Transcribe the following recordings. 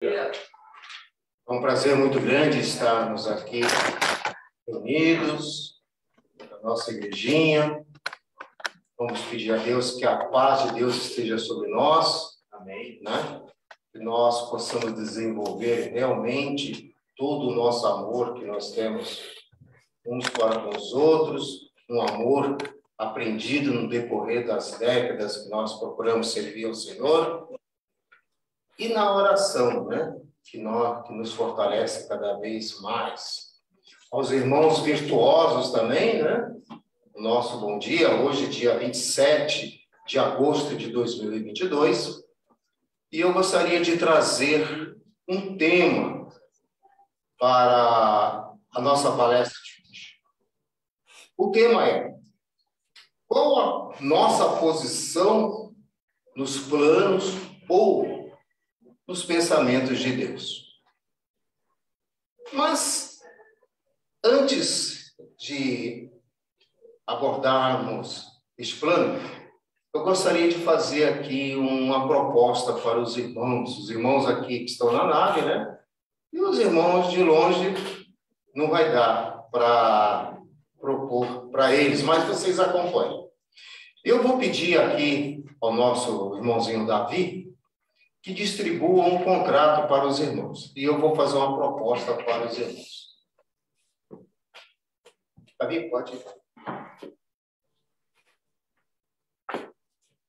É um prazer muito grande estarmos aqui reunidos na nossa igrejinha. Vamos pedir a Deus que a paz de Deus esteja sobre nós. Amém. Né? Que nós possamos desenvolver realmente todo o nosso amor que nós temos uns para com os outros, um amor aprendido no decorrer das décadas que nós procuramos servir ao Senhor. E na oração, né? Que nos fortalece cada vez mais. Aos irmãos virtuosos também, né? O nosso bom dia, hoje, dia 27 de agosto de 2022. E eu gostaria de trazer um tema para a nossa palestra de hoje. O tema é: qual a nossa posição nos planos ou nos pensamentos de Deus? Mas, antes de abordarmos este plano, eu gostaria de fazer aqui uma proposta para os irmãos aqui que estão na nave, né? E os irmãos de longe não vai dar para propor para eles, mas vocês acompanhem. Eu vou pedir aqui ao nosso irmãozinho Davi que distribua um contrato para os irmãos. E eu vou fazer uma proposta para os irmãos. Davi, pode ir.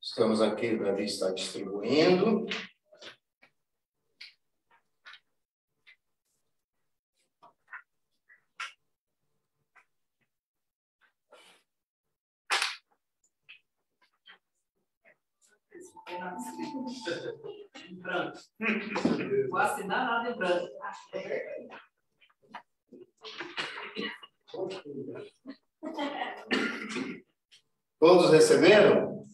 Estamos aqui, o Davi está distribuindo. Em branco. Vou assinar nada em branco. Todos receberam?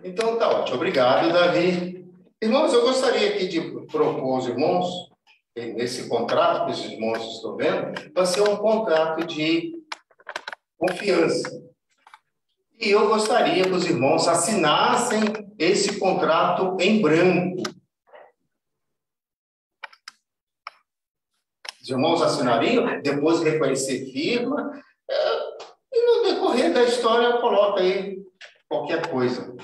Então tá ótimo. Obrigado, Davi. Irmãos, eu gostaria aqui de propor aos irmãos, nesse contrato que os irmãos estão vendo, vai ser um contrato de confiança. E eu gostaria que os irmãos assinassem esse contrato em branco. Os irmãos assinariam, depois reconhecer firma, e no decorrer da história coloca aí qualquer coisa.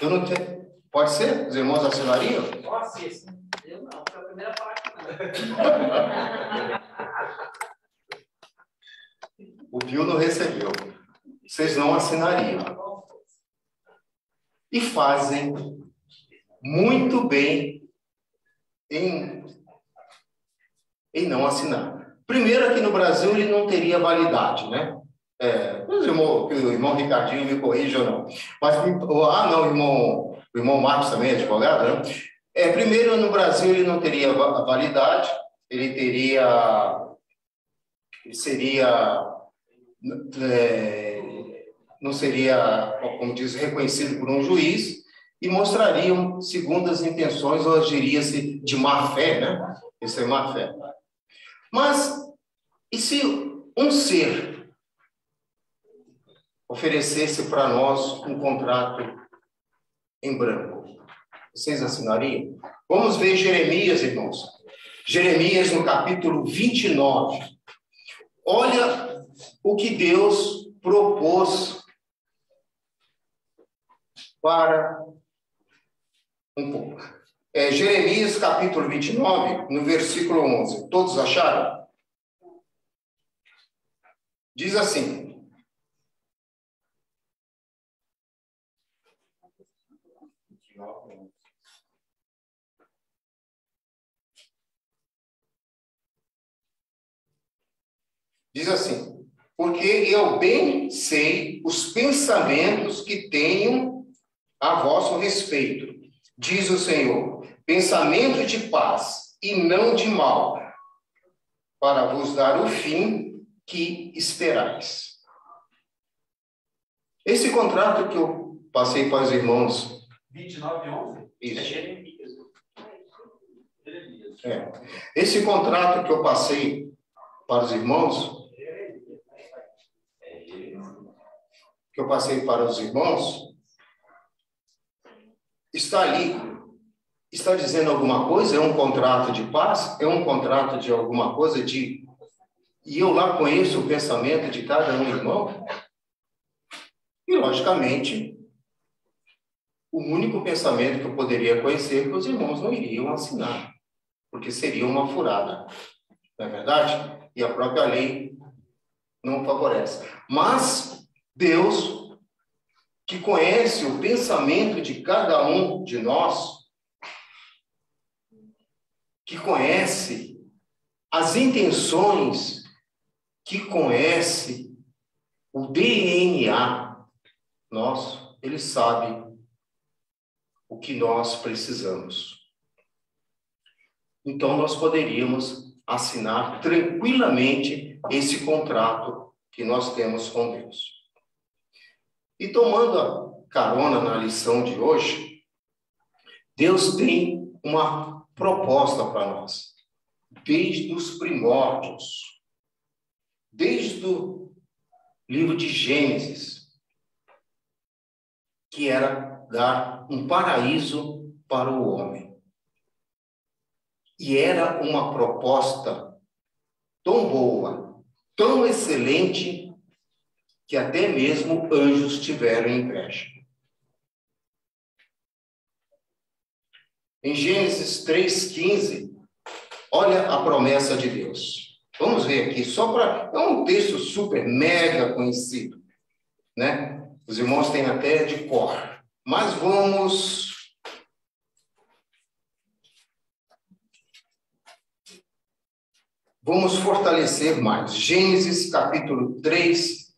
Eu não tenho... Pode ser? Os irmãos assinariam? Pode ser, sim. Eu não, foi a primeira parte não. O Pio não recebeu. Vocês não assinariam. E fazem muito bem em não assinar. Primeiro, aqui no Brasil, ele não teria validade, né? O irmão Ricardinho me corrija ou não. Mas, o irmão Marcos também é advogado, né? Primeiro, no Brasil, ele não teria validade, não seria, como diz, reconhecido por um juiz e mostrariam segundas intenções, ou diria-se de má fé, né? Isso é má fé. Mas, e se um ser oferecesse para nós um contrato em branco? Vocês assinariam? Vamos ver Jeremias, irmãos. Jeremias, no capítulo 29. Olha o que Deus propôs para um pouco. Jeremias, capítulo 29, no versículo 11. Todos acharam? Diz assim: diz assim: porque eu bem sei os pensamentos que tenho a vosso respeito, diz o Senhor, pensamento de paz e não de mal, para vos dar o fim que esperais. Esse contrato que eu passei para os irmãos. 29:11? Isso. É Jeremias. Esse contrato que eu passei para os irmãos. Está ali está dizendo alguma coisa? É um contrato de paz? É um contrato de alguma coisa de... E eu lá conheço o pensamento de cada um irmão? E, logicamente, o único pensamento que eu poderia conhecer que os irmãos não iriam assinar, porque seria uma furada, não é verdade? E a própria lei não favorece. Mas Deus, que conhece o pensamento de cada um de nós, que conhece as intenções, que conhece o DNA nosso, Ele sabe o que nós precisamos. Então, nós poderíamos assinar tranquilamente esse contrato que nós temos com Deus. E tomando a carona na lição de hoje, Deus tem uma proposta para nós, desde os primórdios, desde o livro de Gênesis, que era dar um paraíso para o homem. E era uma proposta tão boa, tão excelente, que até mesmo anjos tiveram inveja. Em Gênesis 3,15, olha a promessa de Deus. Vamos ver aqui, só para... É um texto super, mega conhecido, né? Os irmãos têm até de cor. Mas vamos fortalecer mais. Gênesis capítulo 3,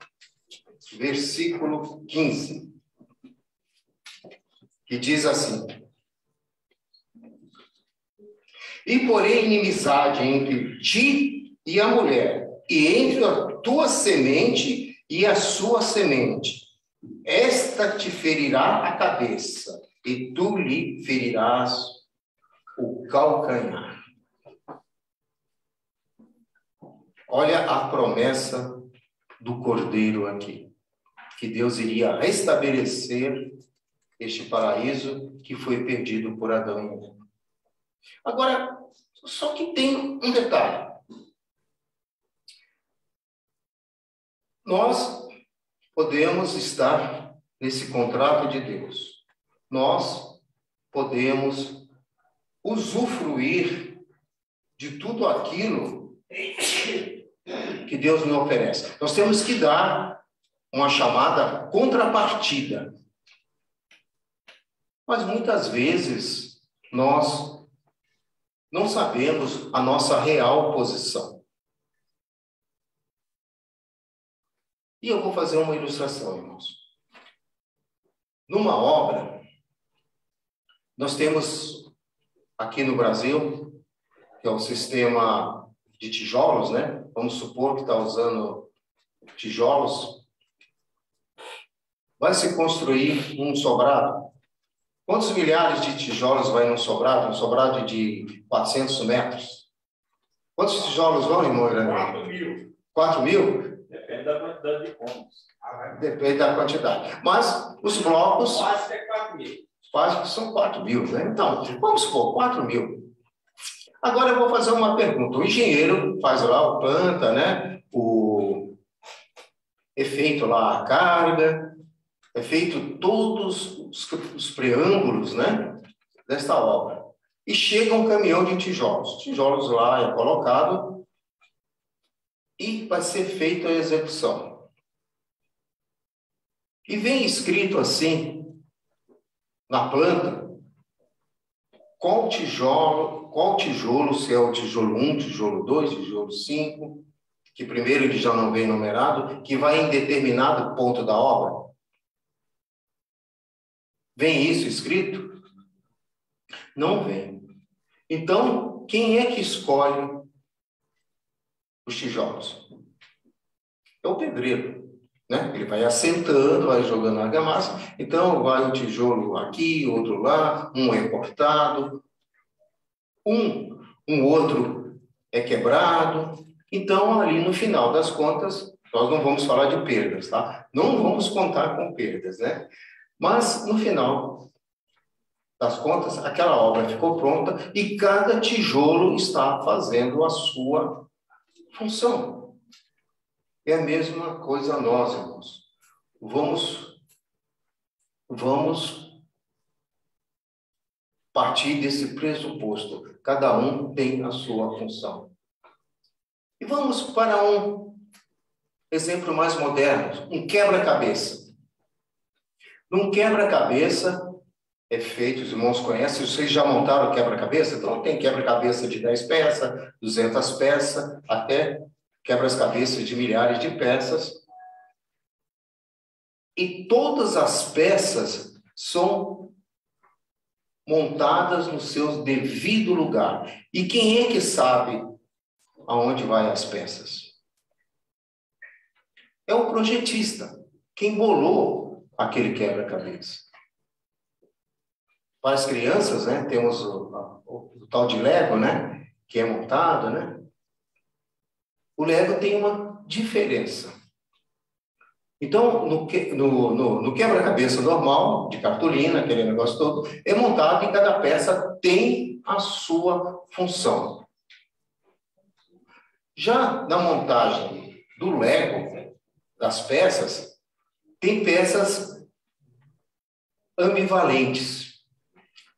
versículo 15. Que diz assim: E porém inimizade entre ti e a mulher, e entre a tua semente e a sua semente. Esta te ferirá a cabeça, e tu lhe ferirás o calcanhar. Olha a promessa do Cordeiro aqui, que Deus iria restabelecer este paraíso que foi perdido por Adão e Eva. Agora, só que tem um detalhe. Nós podemos estar nesse contrato de Deus. Nós podemos usufruir de tudo aquilo que Deus nos oferece. Nós temos que dar uma chamada contrapartida. Mas muitas vezes nós não sabemos a nossa real posição. E eu vou fazer uma ilustração, irmãos. Numa obra, nós temos aqui no Brasil, que é o sistema de tijolos, né? Vamos supor que está usando tijolos. Vai se construir um sobrado. Quantos milhares de tijolos vai num sobrado? Um sobrado de 400 metros. Quantos tijolos vão, irmão? 4.000. 4.000? Depende da quantidade de cômodos. Depende da quantidade. Mas os blocos... Quase que é 4.000. Quase que são 4.000, né? Então, vamos supor, 4.000. Agora eu vou fazer uma pergunta. O engenheiro faz lá o planta, né? O efeito lá, a carga, é feito todos os preâmbulos, né? Desta obra. E chega um caminhão de tijolos. Tijolos lá é colocado e vai ser feita a execução. E vem escrito assim, na planta, qual tijolo, se é o tijolo 1, tijolo 2, tijolo 5, que primeiro ele já não vem numerado, que vai em determinado ponto da obra. Vem isso escrito? Não vem. Então, quem é que escolhe os tijolos? É o pedreiro, né? Ele vai assentando, vai jogando argamassa. Então, vai um tijolo aqui, outro lá, um é cortado, um outro é quebrado. Então, ali no final das contas, nós não vamos falar de perdas, tá? Não vamos contar com perdas, né? Mas, no final das contas, aquela obra ficou pronta e cada tijolo está fazendo a sua função. É a mesma coisa nós, irmãos. Vamos partir desse pressuposto. Cada um tem a sua função. E vamos para um exemplo mais moderno, um quebra-cabeça. Num quebra-cabeça é feito, os irmãos conhecem, vocês já montaram quebra-cabeça? Então tem quebra-cabeça de 10 peças, 200 peças, até quebra-cabeças de milhares de peças. E todas as peças são montadas no seu devido lugar. E quem é que sabe aonde vai as peças? É o projetista, quem bolou aquele quebra-cabeça. Para as crianças, né, temos o tal de Lego, né, que é montado, né? O Lego tem uma diferença. Então, no quebra-cabeça normal, de cartolina, aquele negócio todo, é montado e cada peça tem a sua função. Já na montagem do Lego, das peças, tem peças ambivalentes.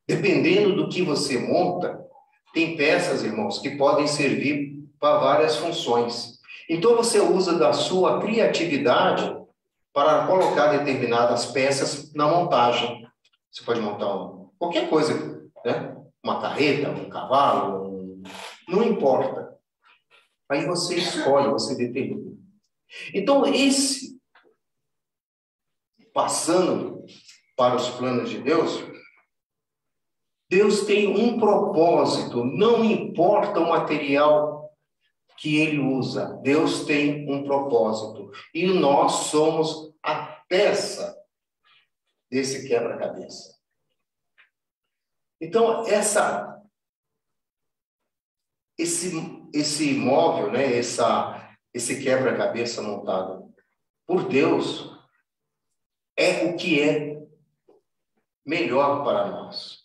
Dependendo do que você monta, tem peças, irmãos, que podem servir para várias funções. Então, você usa da sua criatividade para colocar determinadas peças na montagem. Você pode montar qualquer coisa, né? Uma carreta, um cavalo, não importa. Aí você escolhe, você determina. Então, passando para os planos de Deus, Deus tem um propósito, não importa o material que ele usa, Deus tem um propósito. E nós somos a peça desse quebra-cabeça. Então, esse móvel, né, esse quebra-cabeça montado por Deus, é o que é melhor para nós.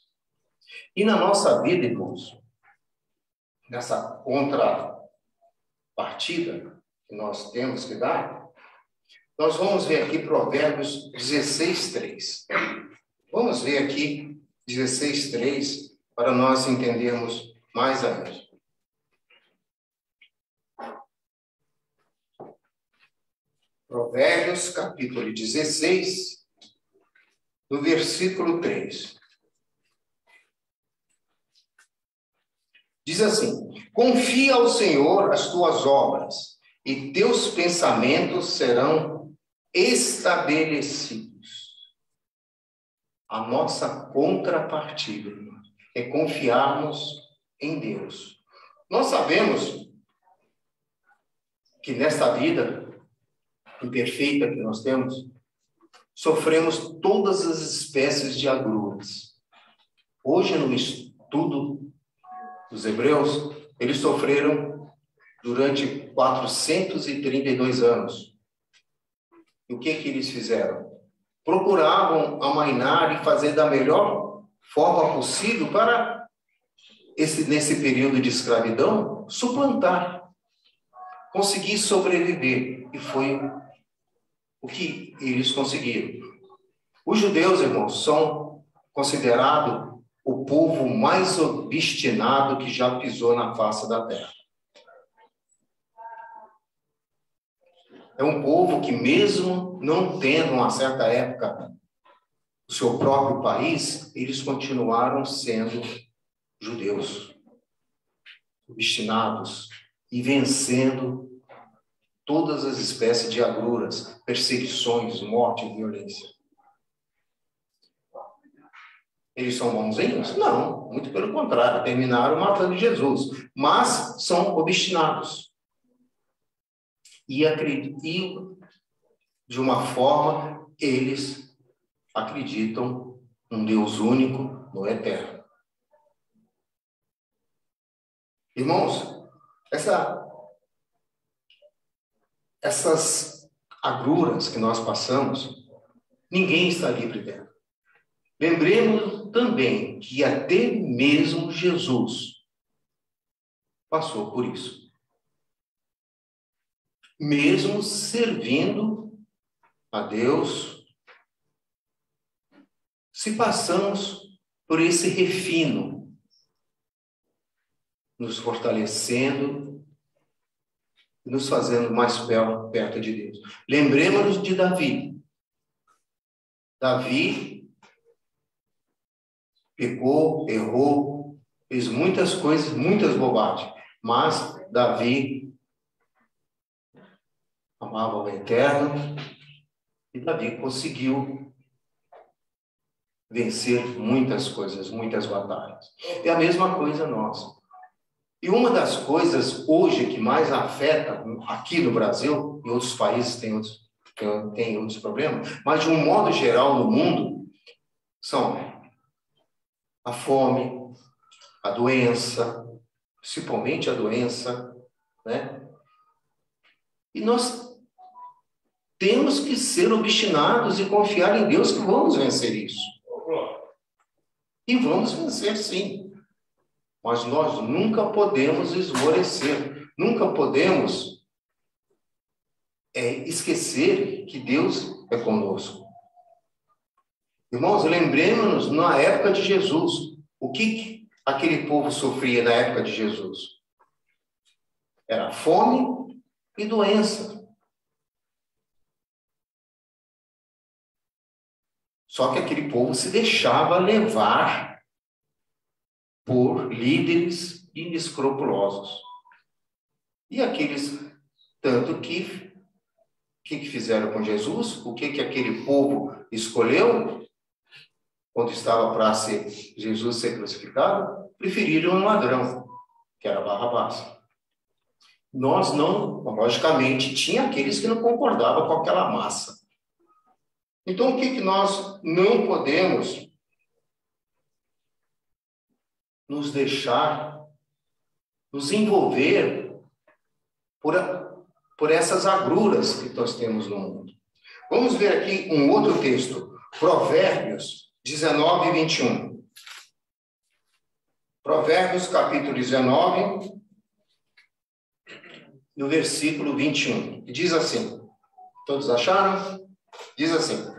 E na nossa vida, irmãos, nessa contrapartida que nós temos que dar, nós vamos ver aqui Provérbios 16:3. Vamos ver aqui 16:3 para nós entendermos mais ainda. Provérbios, capítulo 16, no versículo 3. Diz assim: confia ao Senhor as tuas obras, e teus pensamentos serão estabelecidos. A nossa contrapartida é confiarmos em Deus. Nós sabemos que nesta vida imperfeita que nós temos, sofremos todas as espécies de agruras. Hoje, no estudo dos Hebreus, eles sofreram durante 432 anos. E o que eles fizeram? Procuravam amainar e fazer da melhor forma possível para, nesse período de escravidão, suplantar, conseguir sobreviver. E foi o que eles conseguiram. Os judeus, irmãos, são considerados o povo mais obstinado que já pisou na face da terra. É um povo que, mesmo não tendo, uma certa época, o seu próprio país, eles continuaram sendo judeus, obstinados e vencendo todas as espécies de agruras, perseguições, morte e violência. Eles são bonzinhos? Não, muito pelo contrário, terminaram matando Jesus, mas são obstinados. E de uma forma, eles acreditam num Deus único, no eterno. Irmãos, essas agruras que nós passamos, ninguém está livre dela. Lembremos também que até mesmo Jesus passou por isso. Mesmo servindo a Deus, se passamos por esse refino, nos fortalecendo, nos fazendo mais perto de Deus. Lembremos-nos de Davi. Davi pecou, errou, fez muitas coisas, muitas bobagens, mas Davi amava o Eterno e Davi conseguiu vencer muitas coisas, muitas batalhas. É a mesma coisa nossa. E uma das coisas hoje que mais afeta aqui no Brasil, em outros países tem outros problemas, mas de um modo geral no mundo, são a fome, a doença, principalmente a doença, né? E nós temos que ser obstinados e confiar em Deus que vamos vencer isso. E vamos vencer, sim. Mas nós nunca podemos esmorecer, nunca podemos esquecer que Deus é conosco. Irmãos, lembremos-nos na época de Jesus, o que aquele povo sofria na época de Jesus? Era fome e doença. Só que aquele povo se deixava levar por líderes inescrupulosos. E aqueles, tanto que fizeram com Jesus? O que aquele povo escolheu? Quando estava para Jesus ser crucificado? Preferiram um ladrão, que era Barrabás. Nós não, logicamente, tinha aqueles que não concordavam com aquela massa. Então, o que nós não podemos nos deixar, nos envolver por essas agruras que nós temos no mundo? Vamos ver aqui um outro texto, Provérbios 19, 21. Provérbios, capítulo 19, no versículo 21. E diz assim, todos acharam? Diz assim: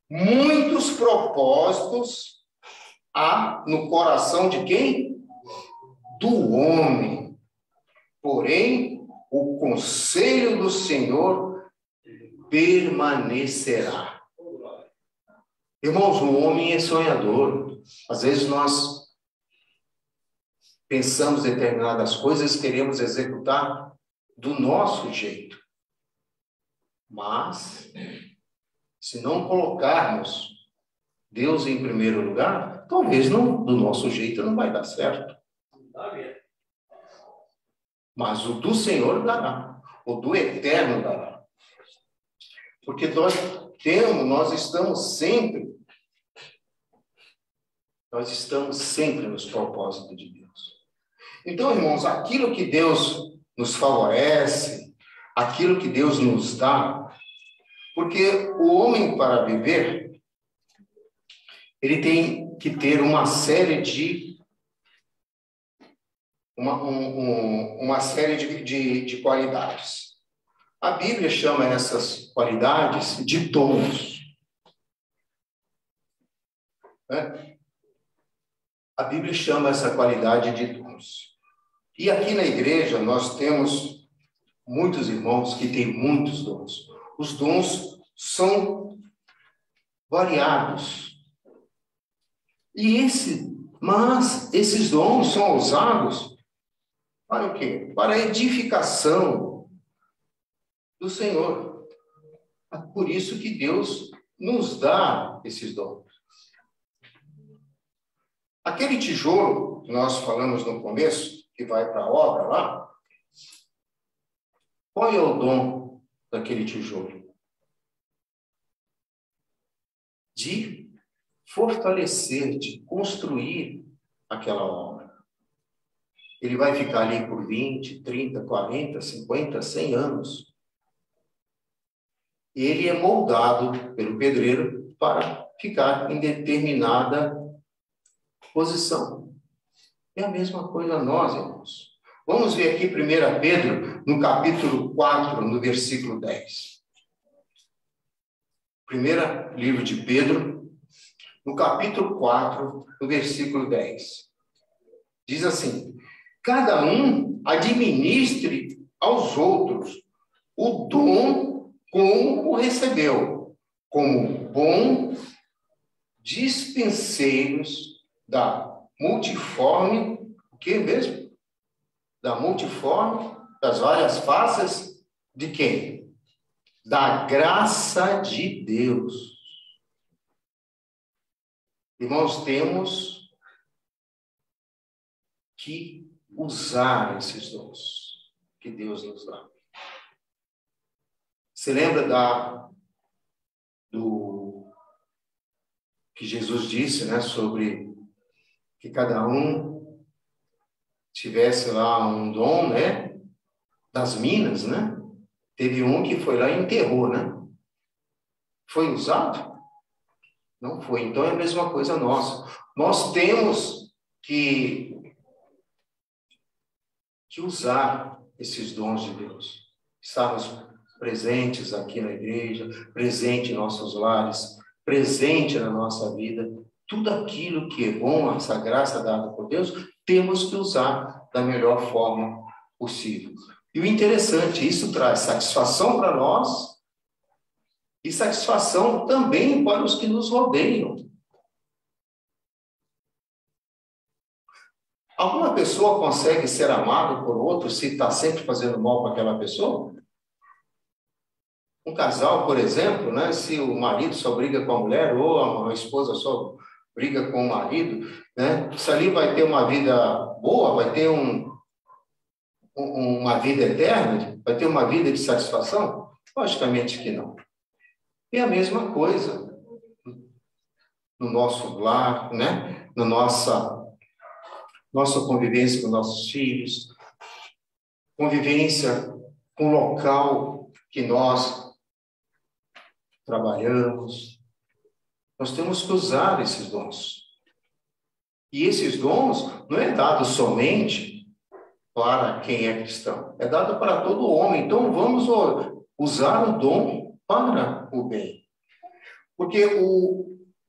muitos propósitos há no coração de quem? Do homem. Porém, o conselho do Senhor permanecerá. Irmãos, o homem é sonhador. Às vezes nós pensamos determinadas coisas, queremos executar do nosso jeito. Mas, se não colocarmos Deus em primeiro lugar, talvez não, do nosso jeito não vai dar certo. Mas o do Senhor dará, o do Eterno dará. Porque nós estamos sempre nos propósitos de Deus. Então, irmãos, aquilo que Deus nos favorece, aquilo que Deus nos dá, porque o homem, para viver, ele tem que ter uma série de qualidades. A Bíblia chama essas qualidades de dons. Né? A Bíblia chama essa qualidade de dons. E aqui na igreja nós temos muitos irmãos que têm muitos dons. Os dons são variados. Mas esses dons são usados para o quê? Para a edificação do Senhor. É por isso que Deus nos dá esses dons. Aquele tijolo que nós falamos no começo, que vai para a obra lá, qual é o dom daquele tijolo? De fortalecer, de construir aquela obra. Ele vai ficar ali por 20, 30, 40, 50, 100 anos. Ele é moldado pelo pedreiro para ficar em determinada posição. É a mesma coisa nós, irmãos. Vamos ver aqui 1 Pedro, no capítulo 4, no versículo 10. Primeiro livro de Pedro, no capítulo 4, no versículo 10. Diz assim: cada um administre aos outros o dom como o recebeu, como bom dispenseiros da multiforme, o que mesmo? Da multiforme, das várias faces de quem? Da graça de Deus. Irmãos, temos que usar esses dons que Deus nos dá. Você lembra do que Jesus disse, né, sobre que cada um tivesse lá um dom, né, das minas, né? Teve um que foi lá e enterrou, né? Foi usado? Não foi. Então é a mesma coisa nossa. Nós temos que usar esses dons de Deus. Estarmos presentes aqui na igreja, presente em nossos lares, presente na nossa vida. Tudo aquilo que é bom, essa graça dada por Deus, temos que usar da melhor forma possível. E o interessante, isso traz satisfação para nós e satisfação também para os que nos rodeiam. Alguma pessoa consegue ser amada por outro se está sempre fazendo mal para aquela pessoa? Um casal, por exemplo, né, se o marido só briga com a mulher ou a esposa só briga com o marido, né, isso ali vai ter uma vida boa, vai ter uma vida eterna, vai ter uma vida de satisfação? Logicamente que não. É a mesma coisa no nosso lar, né, na nossa convivência com nossos filhos, convivência com o local que nós trabalhamos. Nós temos que usar esses dons. E esses dons não é dado somente para quem é cristão, é dado para todo homem. Então vamos usar o dom para o bem. Porque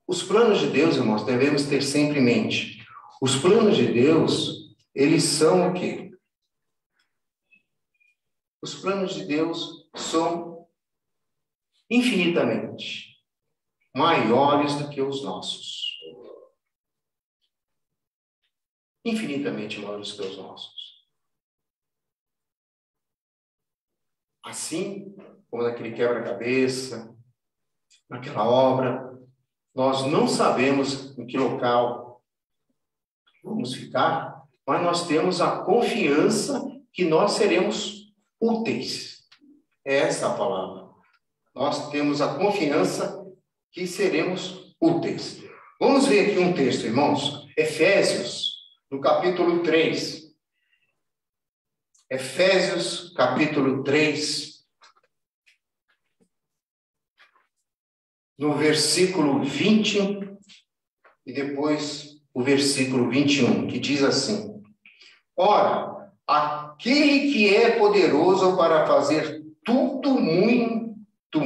os planos de Deus, irmãos, devemos ter sempre em mente. Os planos de Deus, eles são o quê? Os planos de Deus são infinitamente maiores do que os nossos. Infinitamente maiores do que os nossos. Assim como naquele quebra-cabeça, naquela obra, nós não sabemos em que local vamos ficar, mas nós temos a confiança que nós seremos úteis. É essa a palavra. Nós temos a confiança que seremos úteis. Vamos ver aqui um texto, irmãos. Efésios, no capítulo 3. Efésios, capítulo 3. No versículo 20 e depois o versículo 21, que diz assim: ora, aquele que é poderoso para fazer tudo muito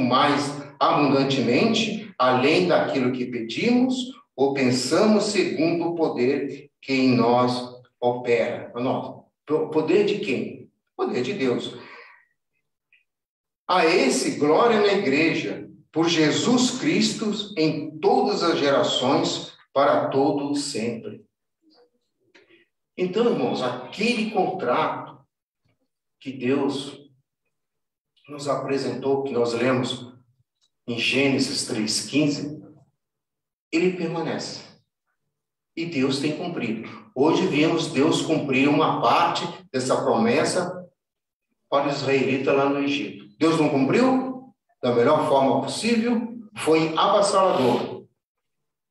mais abundantemente, além daquilo que pedimos ou pensamos, segundo o poder que em nós opera. O poder de quem? O poder de Deus. A esse glória na igreja, por Jesus Cristo, em todas as gerações, para todo sempre. Então, irmãos, aquele contrato que Deus nos apresentou, que nós lemos em Gênesis 3,15, ele permanece. E Deus tem cumprido. Hoje vimos Deus cumprir uma parte dessa promessa para o israelita lá no Egito. Deus não cumpriu da melhor forma possível, foi avassalador.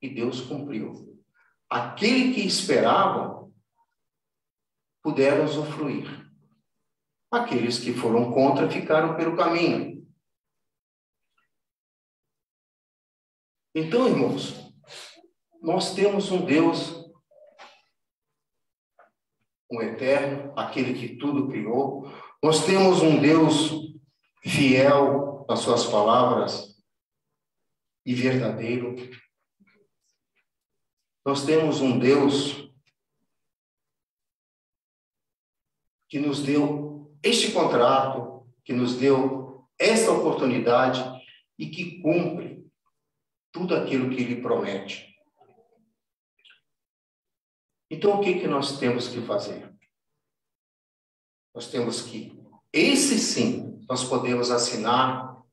E Deus cumpriu. Aquele que esperava puderam usufruir. Aqueles que foram contra ficaram pelo caminho. Então, irmãos, nós temos um Deus um eterno, aquele que tudo criou. Nós temos um Deus fiel às suas palavras e verdadeiro. Nós temos um Deus que nos deu este contrato, que nos deu esta oportunidade e que cumpre tudo aquilo que Ele promete. Então, o que nós temos que fazer? Nós temos que, esse sim, nós podemos assinar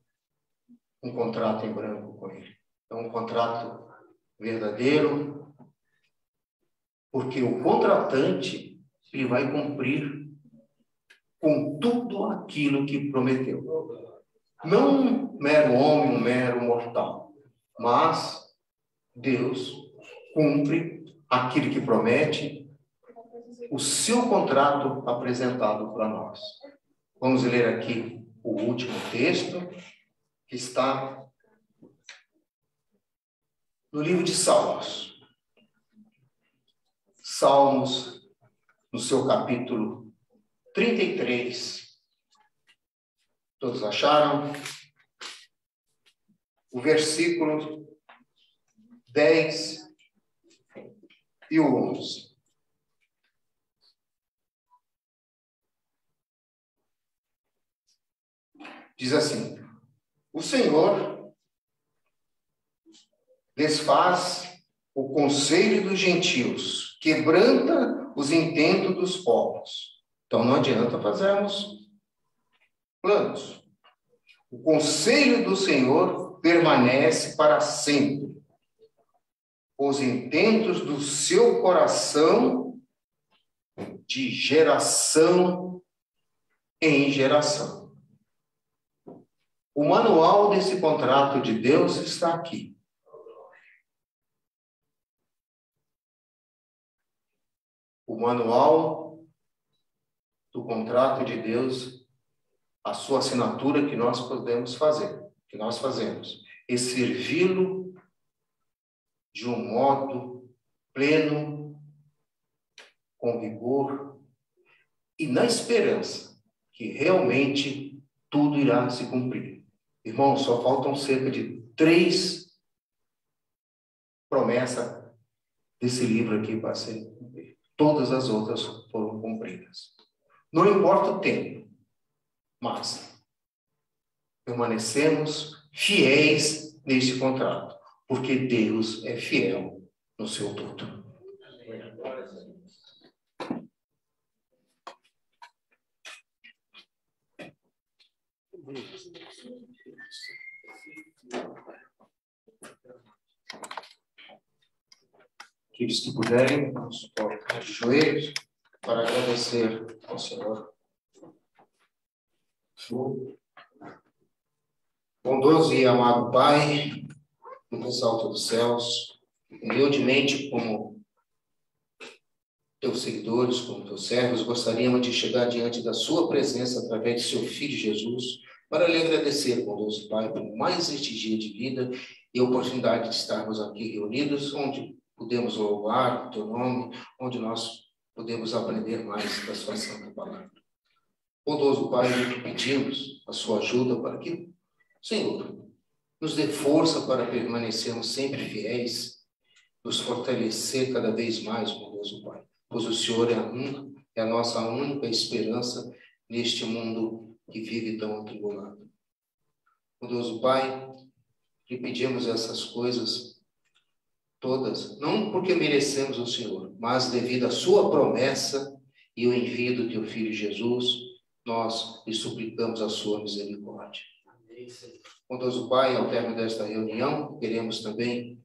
um contrato em branco com Ele. É um contrato verdadeiro, porque o contratante, ele vai cumprir com tudo aquilo que prometeu. Não um mero homem, um mero mortal, mas Deus cumpre aquilo que promete, o seu contrato apresentado para nós. Vamos ler aqui o último texto, que está no livro de Salmos. Salmos, no seu capítulo 33. Todos acharam? O versículo 10 e o 11. Diz assim: o Senhor desfaz o conselho dos gentios, quebranta os intentos dos povos. Então não adianta fazermos planos. O conselho do Senhor permanece para sempre. Os intentos do seu coração de geração em geração. O manual desse contrato de Deus está aqui. O manual do contrato de Deus, a sua assinatura que nós podemos fazer, que nós fazemos, é servi-lo de um modo pleno, com vigor e na esperança que realmente tudo irá se cumprir. Irmãos, só faltam cerca de 3 promessas desse livro aqui para serem cumpridas. Todas as outras foram cumpridas. Não importa o tempo, mas permanecemos fiéis neste contrato, porque Deus é fiel no seu tudo. Aqueles que puderem, vamos colocar de joelhos para agradecer ao Senhor. Bondoso e amado Pai, no mais alto dos céus, humildemente como teus seguidores, como teus servos, gostaríamos de chegar diante da sua presença através de seu Filho Jesus, para lhe agradecer, bondoso Pai, por mais este dia de vida e a oportunidade de estarmos aqui reunidos, onde podemos louvar o teu nome, onde nós podemos aprender mais da sua santa palavra. Bondoso Pai, te pedimos a sua ajuda para que, Senhor, nos dê força para permanecermos sempre fiéis, nos fortalecer cada vez mais, bondoso Pai, pois o Senhor é a nossa única esperança neste mundo que vive tão atribulado. Bondoso Pai, lhe pedimos essas coisas todas, não porque merecemos o Senhor, mas devido à sua promessa e o envio do teu Filho Jesus, nós lhe suplicamos a sua misericórdia. Bondoso Pai, ao término desta reunião, queremos também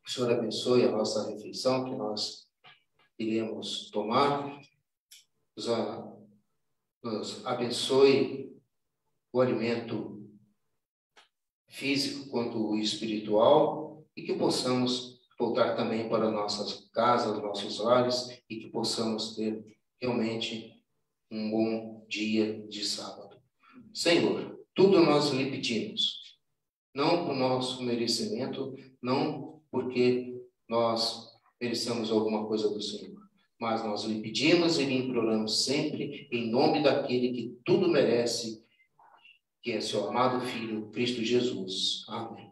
que o Senhor abençoe a nossa refeição, que nós iremos tomar, nos abençoe o alimento físico quanto o espiritual, e que possamos voltar também para nossas casas, nossos lares, e que possamos ter realmente um bom dia de sábado. Senhor, tudo nós lhe pedimos, não por nosso merecimento, não porque nós merecemos alguma coisa do Senhor, mas nós lhe pedimos e lhe imploramos sempre, em nome daquele que tudo merece, que é seu amado Filho, Cristo Jesus. Amém.